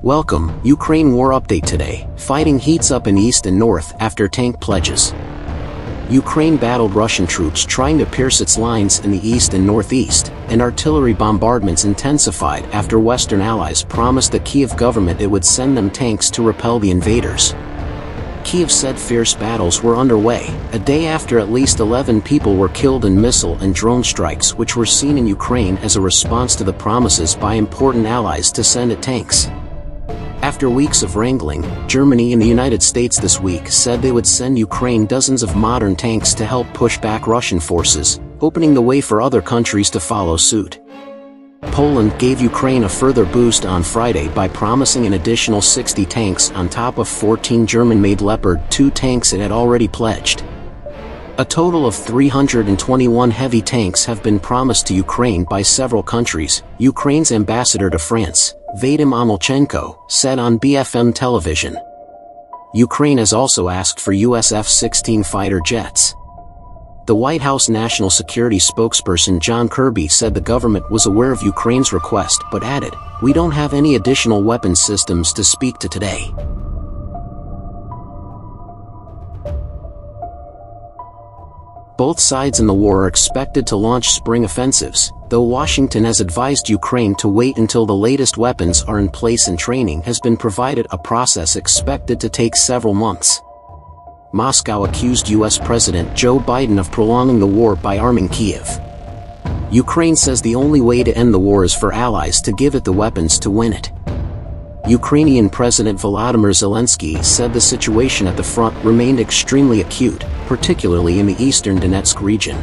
Welcome, Ukraine war update today. Fighting heats up in east and north after tank pledges. Ukraine battled Russian troops trying to pierce its lines in the east and northeast, and artillery bombardments intensified after Western allies promised the Kyiv government it would send them tanks to repel the invaders. Kyiv said fierce battles were underway, a day after at least 11 people were killed in missile and drone strikes which were seen in Ukraine as a response to the promises by important allies to send it tanks. After weeks of wrangling, Germany and the United States this week said they would send Ukraine dozens of modern tanks to help push back Russian forces, opening the way for other countries to follow suit. Poland gave Ukraine a further boost on Friday by promising an additional 60 tanks on top of 14 German-made Leopard 2 tanks it had already pledged. A total of 321 heavy tanks have been promised to Ukraine by several countries, Ukraine's ambassador to France, Vadim Omelchenko, said on BFM television. Ukraine has also asked for US F-16 fighter jets. The White House National Security spokesperson John Kirby said the government was aware of Ukraine's request but added, "We don't have any additional weapons systems to speak to today." Both sides in the war are expected to launch spring offensives, though Washington has advised Ukraine to wait until the latest weapons are in place and training has been provided, a process expected to take several months. Moscow accused U.S. President Joe Biden of prolonging the war by arming Kyiv. Ukraine says the only way to end the war is for allies to give it the weapons to win it. Ukrainian President Volodymyr Zelensky said the situation at the front remained extremely acute, particularly in the eastern Donetsk region.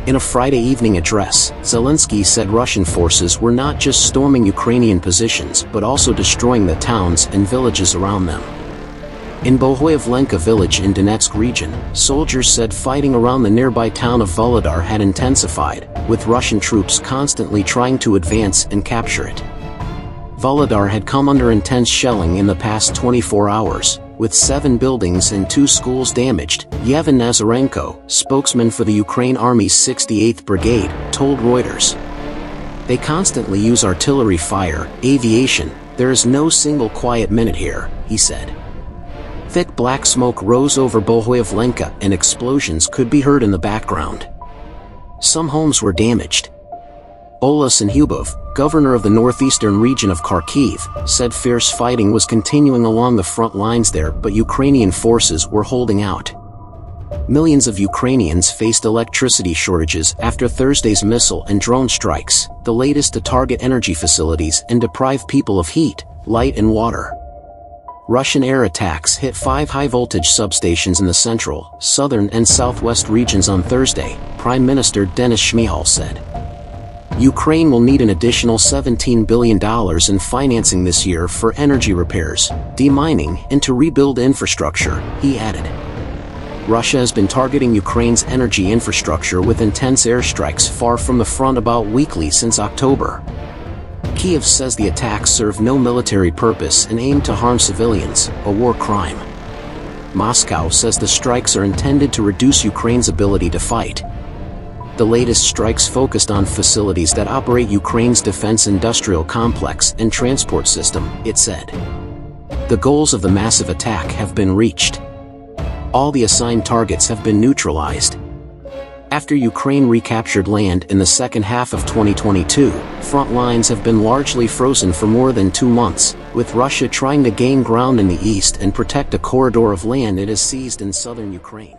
In a Friday evening address, Zelensky said Russian forces were not just storming Ukrainian positions but also destroying the towns and villages around them. In Bohoyavlenka village in Donetsk region, soldiers said fighting around the nearby town of Volodar had intensified, with Russian troops constantly trying to advance and capture it. Volodar had come under intense shelling in the past 24 hours, with 7 buildings and 2 schools damaged, Yevhen Nazarenko, spokesman for the Ukraine Army's 68th Brigade, told Reuters. They constantly use artillery fire, aviation, there is no single quiet minute here, he said. Thick black smoke rose over Bohoyavlenka and explosions could be heard in the background. Some homes were damaged. Ola Synhubov, governor of the northeastern region of Kharkiv, said fierce fighting was continuing along the front lines there but Ukrainian forces were holding out. Millions of Ukrainians faced electricity shortages after Thursday's missile and drone strikes, the latest to target energy facilities and deprive people of heat, light and water. Russian air attacks hit 5 high-voltage substations in the central, southern and southwest regions on Thursday, Prime Minister Denis Shmyhal said. Ukraine will need an additional $17 billion in financing this year for energy repairs, demining, and to rebuild infrastructure, he added. Russia has been targeting Ukraine's energy infrastructure with intense airstrikes far from the front about weekly since October. Kyiv says the attacks serve no military purpose and aim to harm civilians, a war crime. Moscow says the strikes are intended to reduce Ukraine's ability to fight. The latest strikes focused on facilities that operate Ukraine's defense industrial complex and transport system, it said. The goals of the massive attack have been reached. All the assigned targets have been neutralized. After Ukraine recaptured land in the second half of 2022, front lines have been largely frozen for more than 2 months, with Russia trying to gain ground in the east and protect a corridor of land it has seized in southern Ukraine.